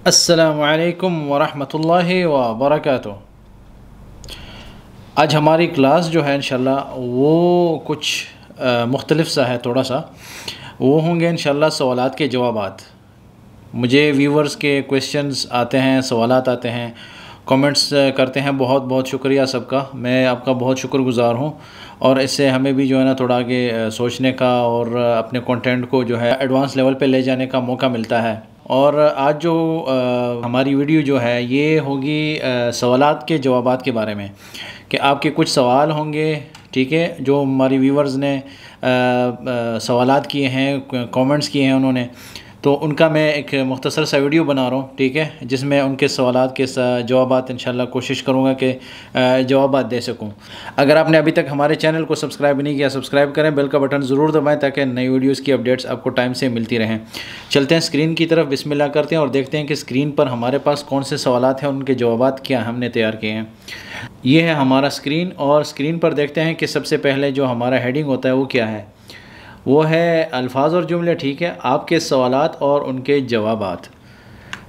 अस्सलामुअलैकुम वरहमतुल्लाहि वबरकातुहू। आज हमारी क्लास जो है इंशाल्लाह वो कुछ मुख्तलिफ सा है, थोड़ा सा वो होंगे इंशाल्लाह सवालात के जवाबात। मुझे व्यूवर्स के क्वेश्चंस आते हैं, सवालात आते हैं, कमेंट्स करते हैं। बहुत बहुत शुक्रिया सबका, मैं आपका बहुत शुक्रगुज़ार हूँ। और इससे हमें भी जो है ना थोड़ा आगे सोचने का और अपने कंटेंट को जो है एडवांस लेवल पे ले जाने का मौका मिलता है। और आज जो हमारी वीडियो जो है ये होगी सवालात के जवाबात के बारे में, कि आपके कुछ सवाल होंगे, ठीक है, जो हमारी व्यूवर्स ने सवालात किए हैं, कमेंट्स किए हैं उन्होंने, तो उनका मैं एक मुख्तसर सा वीडियो बना रहा हूँ, ठीक है, जिसमें उनके सवालात के जवाबात इंशाल्लाह कोशिश करूँगा कि जवाबात दे सकूँ। अगर आपने अभी तक हमारे चैनल को सब्सक्राइब नहीं किया, सब्सक्राइब करें, बेल का बटन ज़रूर दबाएं ताकि नई वीडियोज़ की अपडेट्स आपको टाइम से मिलती रहें। चलते हैं स्क्रीन की तरफ, बिस्मिल्लाह करते हैं और देखते हैं कि स्क्रीन पर हमारे पास कौन से सवालात हैं, उनके जवाबात क्या हमने तैयार किए हैं। ये है हमारा स्क्रीन, और स्क्रीन पर देखते हैं कि सबसे पहले जो हमारा हेडिंग होता है वो क्या है। वो है अल्फाज और जुमले, ठीक है, आपके सवालात और उनके जवाबात।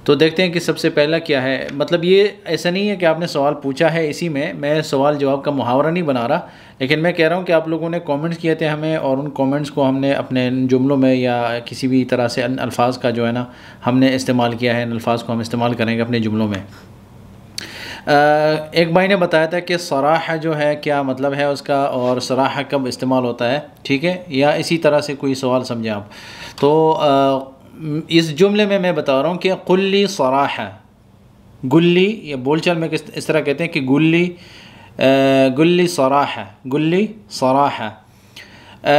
तो देखते हैं कि सबसे पहला क्या है। मतलब ये ऐसा नहीं है कि आपने सवाल पूछा है, इसी में मैं सवाल जवाब का मुहावरा नहीं बना रहा, लेकिन मैं कह रहा हूँ कि आप लोगों ने कमेंट्स किए थे हमें, और उन कमेंट्स को हमने अपने जुमलों में या किसी भी तरह से अल्फाज का जो है ना हमने इस्तेमाल किया है। अल्फाज को हम इस्तेमाल करेंगे अपने जुमलों में। एक भाई ने बताया था कि सराह जो है क्या मतलब है उसका, और सराह कब इस्तेमाल होता है, ठीक है, या इसी तरह से कोई सवाल समझें आप। तो इस जुमले में मैं बता रहा हूँ कि कुल्ली सराह, गुल्ली, या बोलचाल में इस तरह कहते हैं कि गुल्ली सराह, गुल्ली सराह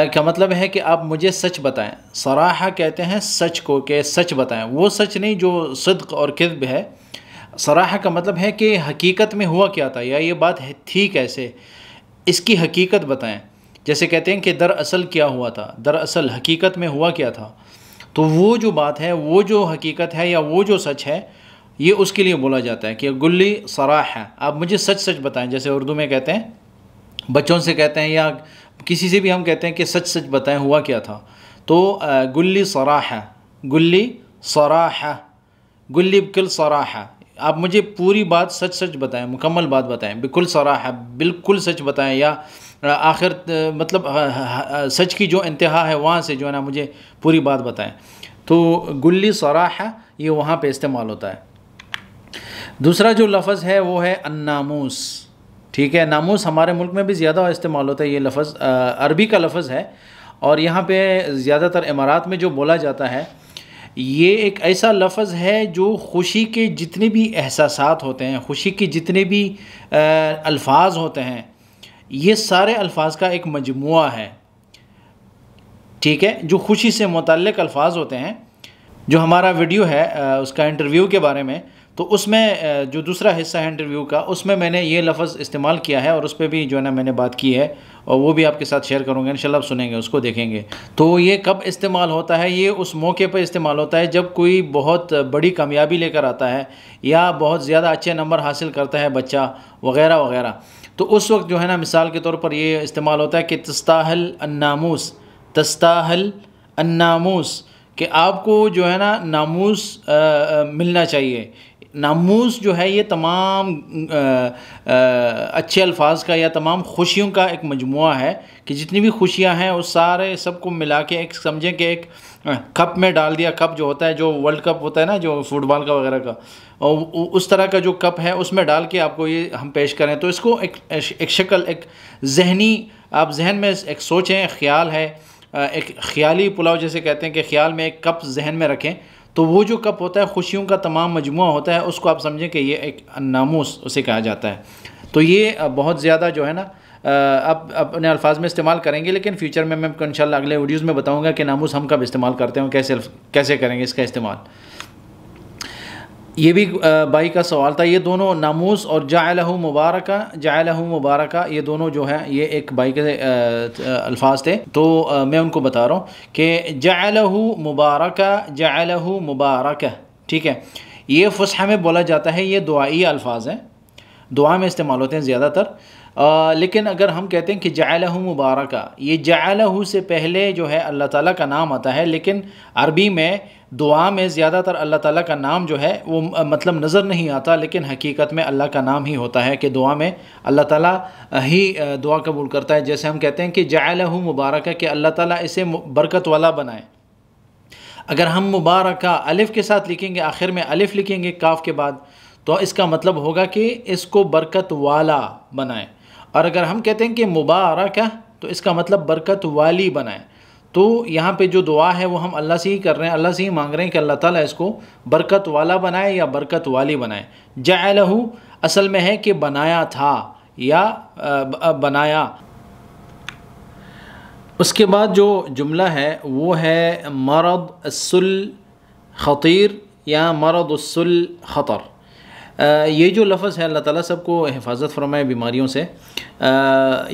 का मतलब है कि आप मुझे सच बताएं। सराह कहते हैं सच को, कि सच बताएं, वो सच नहीं जो सिद्क़ और किज़्ब है। सराह का मतलब है कि हकीकत में हुआ क्या था, या ये बात है थी कैसे, इसकी हकीकत बताएं। जैसे कहते हैं कि दरअसल क्या हुआ था, दरअसल हकीकत में हुआ क्या था। तो वो जो बात है, वो जो हकीकत है, या वो जो सच है, ये उसके लिए बोला जाता है कि गुल्ली सराह, आप मुझे सच सच बताएं। जैसे उर्दू में कहते हैं, बच्चों से कहते हैं या किसी से भी हम कहते हैं कि सच सच बताएं हुआ क्या था। तो गुल्ली सराह, गुल्ली सराह, गुल्ली बिकुल सराह, आप मुझे पूरी बात सच सच बताएं, मुकम्मल बात बताएं। बिल्कुल सराह, बिल्कुल सच बताएं, या आखिर मतलब सच की जो इंतहा है वहाँ से जो है ना मुझे पूरी बात बताएं। तो गुल्ली सराह ये वहाँ पे इस्तेमाल होता है। दूसरा जो लफ्ज़ है वो है अन्नामूस, ठीक है। नामूस हमारे मुल्क में भी ज़्यादा इस्तेमाल होता है। ये लफ्ज़ अरबी का लफ्ज़ है, और यहाँ पे ज़्यादातर इमारात में जो बोला जाता है, ये एक ऐसा लफ्ज़ है जो खुशी के जितने भी एहसासात होते हैं, खुशी के जितने भी अल्फाज होते हैं, ये सारे अल्फाज का एक मजमुआ है, ठीक है, जो खुशी से मुतल्लिक़ अल्फाज होते हैं। जो हमारा वीडियो है उसका इंटरव्यू के बारे में, तो उसमें जो दूसरा हिस्सा है इंटरव्यू का, उसमें मैंने ये लफ्ज़ इस्तेमाल किया है, और उस पर भी जो है ना मैंने बात की है, और वो भी आपके साथ शेयर करूँगा इंशाल्लाह। आप सुनेंगे, उसको देखेंगे। तो ये कब इस्तेमाल होता है, ये उस मौके पर इस्तेमाल होता है जब कोई बहुत बड़ी कामयाबी लेकर आता है, या बहुत ज़्यादा अच्छे नंबर हासिल करता है बच्चा, वग़ैरह वग़ैरह। तो उस वक्त जो है ना मिसाल के तौर पर ये इस्तेमाल होता है कि तस्ताहल अन्नामूस, तस्ताहल अन्नामूस, कि आपको जो है ना नामूस मिलना चाहिए। नामूस जो है ये तमाम अच्छे अल्फाज का या तमाम खुशियों का एक मजमुआ है, कि जितनी भी खुशियां हैं उस सारे सबको मिला के एक समझें कि एक कप में डाल दिया। कप जो होता है, जो वर्ल्ड कप होता है ना, जो फुटबॉल का वगैरह का, और उस तरह का जो कप है उसमें डाल के आपको ये हम पेश करें। तो इसको एक शक्ल, एक जहनी, आप जहन में एक सोचें, ख्याल है, एक ख्याली पुलाव जैसे कहते हैं कि ख्याल में एक कप जहन में रखें। तो वो जो कप होता है, खुशियों का तमाम मजमुआ होता है, उसको आप समझें कि ये एक नामूस उसे कहा जाता है। तो ये बहुत ज़्यादा जो है ना अब अपने अल्फाज में इस्तेमाल करेंगे, लेकिन फ्यूचर में मैं इंशाल्लाह अगले वीडियोज़ में बताऊँगा कि नामूस हम कब इस्तेमाल करते हैं, कैसे करेंगे इसका इस्तेमाल। ये भी भाई का सवाल था। ये दोनों नामूस और जाअलहू मुबारका, जाअलहू मुबारका, ये दोनों जो है ये एक भाई के अल्फाज थे। तो मैं उनको बता रहा हूँ कि जाअलहू मुबारका, जाअलहू मुबारका, ठीक है, ये फुसहा में बोला जाता है। ये दुआई अल्फाज हैं, दुआ में इस्तेमाल होते हैं ज़्यादातर। लेकिन अगर हम कहते हैं कि जाअलहू मुबारका, ये जाअलहू से पहले जो है अल्लाह ताला का नाम आता है, लेकिन अरबी में दुआ में ज़्यादातर अल्लाह ताला का नाम जो है वो मतलब नज़र नहीं आता, लेकिन हकीकत में अल्लाह का नाम ही होता है कि दुआ में अल्लाह ताला ही दुआ कबूल करता है। जैसे हम कहते हैं कि जअलहु मुबारक, कि अल्लाह ताला इसे बरकत वाला बनाए। अगर हम मुबारका अलिफ़ के साथ लिखेंगे, आखिर में अलिफ़ लिखेंगे काफ के बाद, तो इसका मतलब होगा कि इसको बरकत वाला बनाए। और अगर हम कहते हैं कि मुबारका, तो इसका मतलब बरकत वाली बनाए। तो यहाँ पे जो दुआ है वो हम अल्लाह से ही कर रहे हैं, अल्लाह से ही मांग रहे हैं कि अल्लाह ताला इसको बरकत वाला बनाए या बरकत वाली बनाए। जअलहु असल में है कि बनाया था या बनाया। उसके बाद जो जुमला है वो है मरद अस्सुल ख़तीर या मरद अस्सुल ख़तर। ये जो लफ्ज़ है, अल्लाह ताला सबको हिफाजत फरमाए बीमारियों से।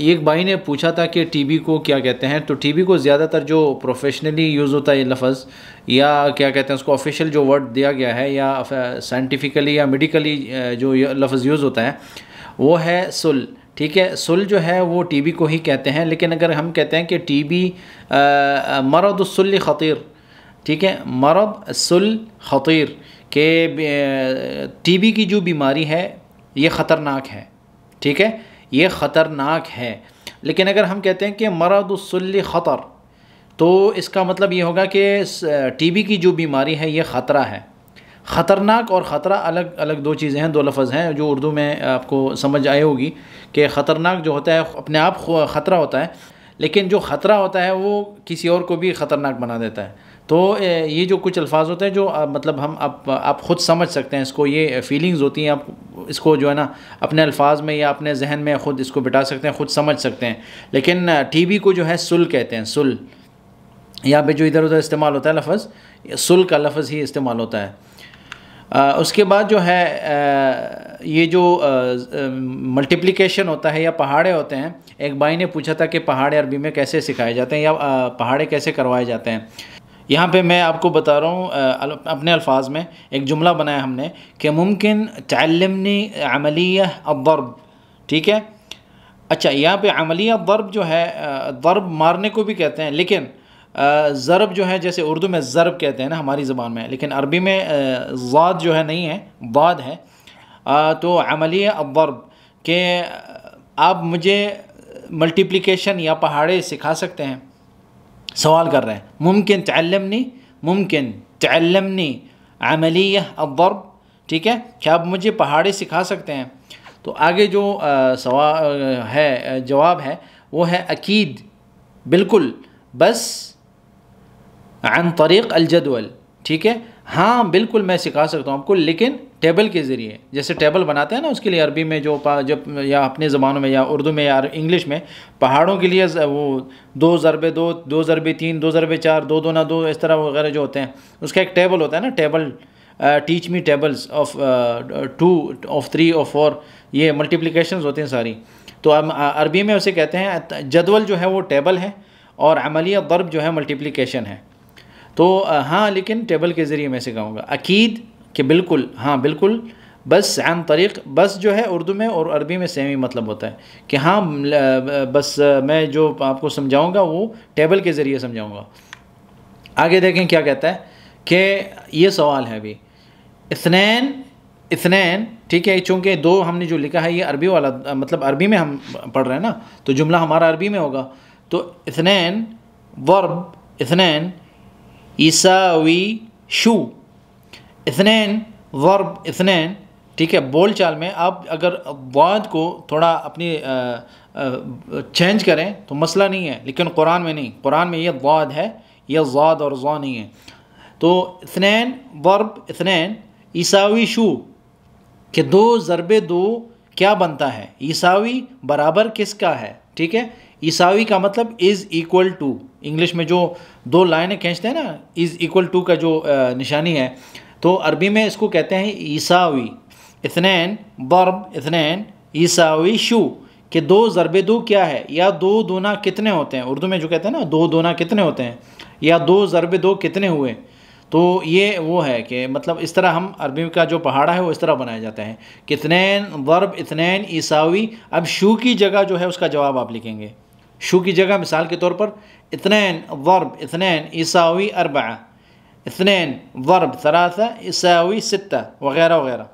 एक भाई ने पूछा था कि टीबी को क्या कहते हैं, तो टीबी को ज़्यादातर जो प्रोफेशनली यूज़ होता है ये लफ्ज़, या क्या कहते हैं उसको ऑफिशियल जो वर्ड दिया गया है, या साइंटिफिकली या मेडिकली जो लफ्ज़ यूज़ होता है वो है सुल। ठीक है, सुल जो है वो टीबी को ही कहते हैं। लेकिन अगर हम कहते हैं कि टीबी मरदुस्सुल ख़तीर, ठीक है, मरदुस्सुल ख़तीर के टीबी की जो बीमारी है ये ख़तरनाक है। ठीक है, ये ख़तरनाक है। लेकिन अगर हम कहते हैं कि मरदुस्सुल ख़तर, तो इसका मतलब ये होगा कि टीबी की जो बीमारी है ये ख़तरा है। ख़तरनाक और ख़तरा अलग अलग दो चीज़ें हैं, दो लफ्ज़ हैं जो उर्दू में आपको समझ आई होगी कि ख़तरनाक जो होता है अपने आप ख़तरा होता है, लेकिन जो ख़तरा होता है वो किसी और को भी ख़तरनाक बना देता है। तो ये जो कुछ अल्फाज होते हैं जो मतलब हम आप ख़ुद समझ सकते हैं इसको, ये फीलिंग्स होती हैं, आप इसको जो है ना अपने अल्फाज में या अपने जहन में ख़ुद इसको बिठा सकते हैं, ख़ुद समझ सकते हैं। लेकिन टीबी को जो है सुल कहते हैं, सुल। यहाँ पे जो इधर उधर इस्तेमाल होता है लफ्ज़, सुल का लफ्ज़ ही इस्तेमाल होता है। उसके बाद जो है ये जो मल्टीप्लिकेशन होता है या पहाड़े होते हैं, एक भाई ने पूछा था कि पहाड़े अरबी में कैसे सिखाए जाते हैं या पहाड़े कैसे करवाए जाते हैं। यहाँ पे मैं आपको बता रहा हूँ अपने अल्फाज में, एक जुमला बनाया हमने कि मुमकिन तअल्लमनी अमलिया अद-दर्ब। ठीक है, अच्छा यहाँ पे अमलिया दर्ब जो है, दर्ब मारने को भी कहते हैं, लेकिन ज़रब जो है जैसे उर्दू में ज़रब कहते हैं ना हमारी ज़बान में, लेकिन अरबी में ज़ाद जो है नहीं है, दाद है। तो अमलिया अद-दर्ब के आप मुझे मल्टीप्लिकेशन या पहाड़े सिखा सकते हैं, सवाल कर रहे हैं। मुमकिन तअल्लमनी अमलिया अद-दर्ब, ठीक है, क्या आप मुझे पहाड़े सिखा सकते हैं। तो आगे जो सवाल है, जवाब है वो है अकीद, बिल्कुल, बस अन तरीक़ अल-जदवल। ठीक है, हाँ बिल्कुल मैं सिखा सकता हूँ आपको, लेकिन टेबल के ज़रिए। जैसे टेबल बनाते हैं ना, उसके लिए अरबी में जो जब या अपने ज़बानों में या उर्दू में या इंग्लिश में पहाड़ों के लिए वो 2 ज़रबे 2, 2 ज़रबे 3, 2 ज़रबे 4, 2 दूना 2, इस तरह वगैरह जो होते हैं, उसका एक टेबल होता है ना, table. Teach me tables of 2 of 3 of 4, ये मल्टीप्लिकेशंस होते हैं सारी। तो अरबी में उसे कहते हैं, जदवल जो है वो टेबल है और अमलिया दर्ब जो है मल्टीप्लिकेशन है। तो हाँ, लेकिन टेबल के ज़रिए मैं सिखाऊंगा। अकीद कि बिल्कुल, हाँ बिल्कुल, बस अन तरीक़, बस जो है उर्दू में और अरबी में सेम ही मतलब होता है कि हाँ बस मैं जो आपको समझाऊंगा वो टेबल के ज़रिए समझाऊंगा। आगे देखें क्या कहता है कि ये सवाल है अभी, इत्नैन, ठीक है, चूँकि 2 हमने जो लिखा है ये अरबी वाला, मतलब अरबी में हम पढ़ रहे हैं ना, तो जुमला हमारा अरबी में होगा। तो इत्नैन वर्ब, इत्नैन ईसावी शू, इत्नैन वर्ब इत्नैन। ठीक है, बोल चाल में आप अगर वाद को थोड़ा अपनी चेंज करें तो मसला नहीं है, लेकिन कुरान में नहीं, कुरान में ये वाद है, यह ज़ाद और ज़ा नहीं है। तो इत्नैन वर्ब इत्नैन ईसावी शू कि 2 ज़रबे 2 क्या बनता है, ईसावी बराबर किसका है। ठीक है, ईसावी का मतलब इज़ इक्वल टू, इंग्लिश में जो 2 लाइनें खींचते हैं ना, इज़ इक्वल टू का जो निशानी है, तो अरबी में इसको कहते हैं ईसावी। इत्नैन दर्ब इत्नैन ईसावी शू कि 2 ज़रबे 2 क्या है, या 2 दूना कितने होते हैं। उर्दू में जो कहते हैं ना 2 दूना कितने होते हैं, या 2 ज़रबे 2 कितने हुए। तो ये वो है कि मतलब इस तरह हम अरबी का जो पहाड़ा है वो इस तरह बनाया जाता है कि इत्नैन दर्ब इत्नैन ईसावी। अब शू की जगह जो है उसका जवाब आप लिखेंगे। शू की जगह मिसाल के तौर पर इत्नैन दर्ब इत्नैन ईसावी 4, इत्नेन ज़रब सलासा यसावी सित्ता वग़ैरह वग़ैरह।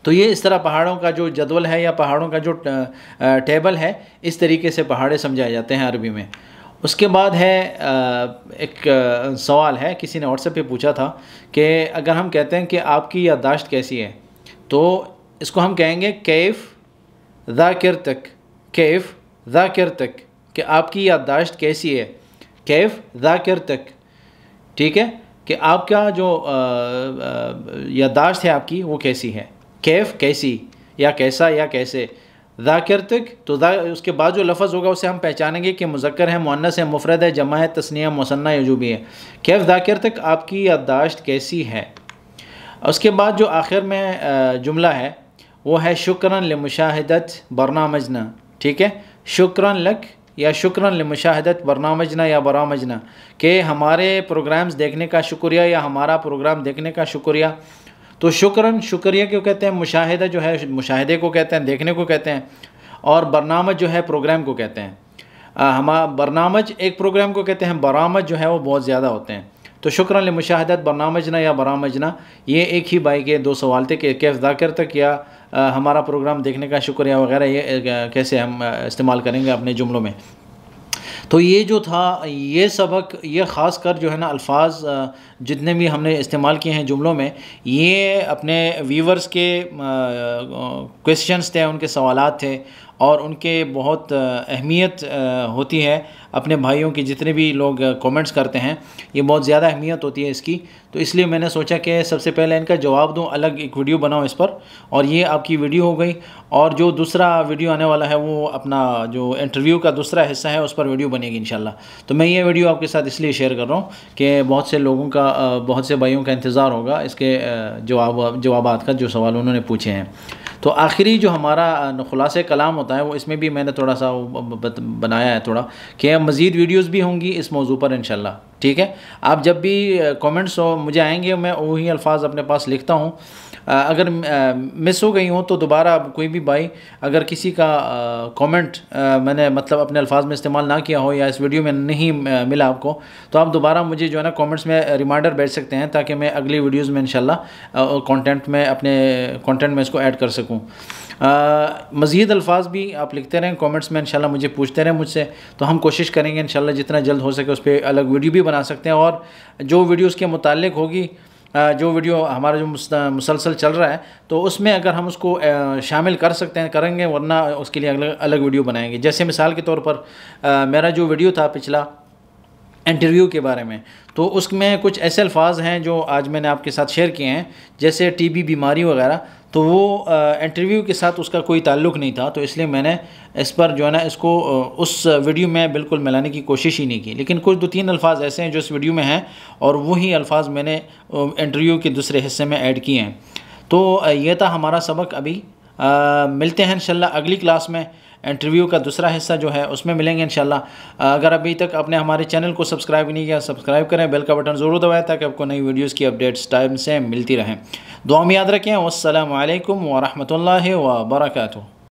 तो ये इस तरह पहाड़ों का जो जदवल है या पहाड़ों का जो टेबल है, इस तरीके से पहाड़े समझाए जाते हैं अरबी में। उसके बाद है एक सवाल है, किसी ने व्हाट्सएप पे पूछा था कि अगर हम कहते हैं कि आपकी याददाश्त कैसी है, तो इसको हम कहेंगे कैफ़ ज़ाकिरतक, कैफ़ ज़ाकिरतक, कि आपकी याददाश्त कैसी है, कैफ़ ज़ाकिरतक। ठीक है, कि आपका जो याददाश्त है आपकी वो कैसी है, कैफ़ कैसी, या कैसा या कैसे। ज़ाकिरतक तो उसके बाद जो लफ्ज़ होगा उसे हम पहचानेंगे कि मुज़क्कर है, मुअन्नस है, मुफ़रद है, जमा है, तस्निया, मुसन्ना या जो भी है। कैफ़ ज़ाकिरतक, आपकी याददाश्त कैसी है। उसके बाद जो आखिर में जुमला है वो है शुक्रन लिमुशाहिदत बरनामजना। ठीक है, शुक्रन लक या शुक्रन लिमुशाहिदत बरनामजना या बरामजना, कि हमारे प्रोग्राम्स देखने का शुक्रिया या हमारा प्रोग्राम देखने का शुक्रिया। तो शुक्रन शुक्रिया क्यों कहते हैं, मुशाहिदा जो है मुशाहिदे को कहते हैं, देखने को कहते हैं, और बरनामज जो है प्रोग्राम को कहते हैं। हमारा बरनामज एक प्रोग्राम को कहते हैं, बरामज जो है वो बहुत ज़्यादा होते हैं। तो शुक्रन लिमुशाहिदत बरनामजना या बरामजना, ये एक ही भाई के दो सवाल थे कि कैफ़ ज़ाकिरतक या हमारा प्रोग्राम देखने का शुक्रिया वगैरह, ये कैसे हम इस्तेमाल करेंगे अपने जुमलों में। तो ये जो था ये सबक, ये ख़ास कर जो है ना अल्फाज जितने भी हमने इस्तेमाल किए हैं जुमलों में, ये अपने व्यूवर्स के क्वेश्चंस थे, उनके सवालात थे, और उनके बहुत अहमियत होती है अपने भाइयों की, जितने भी लोग कमेंट्स करते हैं, ये बहुत ज़्यादा अहमियत होती है इसकी। तो इसलिए मैंने सोचा कि सबसे पहले इनका जवाब दूं, अलग एक वीडियो बनाऊं इस पर, और ये आपकी वीडियो हो गई। और जो दूसरा वीडियो आने वाला है वो अपना जो इंटरव्यू का दूसरा हिस्सा है उस पर वीडियो बनेगी इंशाल्लाह। तो मैं ये वीडियो आपके साथ इसलिए शेयर कर रहा हूँ कि बहुत से लोगों का, बहुत से भाइयों का इंतज़ार होगा इसके जवाबात का, जो सवाल उन्होंने पूछे हैं। तो आखिरी जो हमारा खुलासे कलाम होता है वो इसमें भी मैंने थोड़ा सा बनाया है थोड़ा, कि मज़ीद वीडियोस भी होंगी इस मौजू पर इंशाल्लाह। ठीक है, आप जब भी कमेंट्स मुझे आएंगे मैं वही अल्फाज अपने पास लिखता हूँ। अगर मिस हो गई हो तो दोबारा कोई भी भाई अगर किसी का कमेंट मैंने मतलब अपने अल्फाज में इस्तेमाल ना किया हो या इस वीडियो में नहीं मिला आपको, तो आप दोबारा मुझे जो है ना कमेंट्स में रिमाइंडर भेज सकते हैं, ताकि मैं अगली वीडियोज़ में इंशाल्लाह कंटेंट में अपने कंटेंट में इसको ऐड कर सकूँ। मज़ीद अल्फाज भी आप लिखते रहें कमेंट्स में, इंशाल्लाह मुझे पूछते रहें मुझसे, तो हम कोशिश करेंगे इंशाल्लाह जितना जल्द हो सके उस पर अलग वीडियो भी बना सकते हैं। और जो वीडियो उसके मुताल्लिक होगी, जो वीडियो हमारा जो मुसलसल चल रहा है, तो उसमें अगर हम उसको शामिल कर सकते हैं करेंगे, वरना उसके लिए अलग अलग वीडियो बनाएंगे। जैसे मिसाल के तौर पर मेरा जो वीडियो था पिछला इंटरव्यू के बारे में, तो उसमें कुछ ऐसे अल्फाज हैं जो आज मैंने आपके साथ शेयर किए हैं, जैसे टीबी बीमारी वगैरह, तो वो इंटरव्यू के साथ उसका कोई ताल्लुक़ नहीं था, तो इसलिए मैंने इस पर जो है ना इसको उस वीडियो में बिल्कुल मिलाने की कोशिश ही नहीं की। लेकिन कुछ 2-3 अल्फाज ऐसे हैं जो इस वीडियो में हैं, और वही अल्फाज मैंने इंटरव्यू के दूसरे हिस्से में ऐड किए हैं। तो ये था हमारा सबक। अभी मिलते हैं इंशाल्लाह अगली क्लास में, इंटरव्यू का दूसरा हिस्सा जो है उसमें मिलेंगे इंशाल्लाह। अगर अभी तक आपने हमारे चैनल को सब्सक्राइब नहीं किया, सब्सक्राइब करें, बेल का बटन ज़रूर दबाएं ताकि आपको नई वीडियोस की अपडेट्स टाइम से मिलती रहें। दुआ में याद रखें। वस्सलामु अलैकुम व रहमतुल्लाहि व बरकातुहू।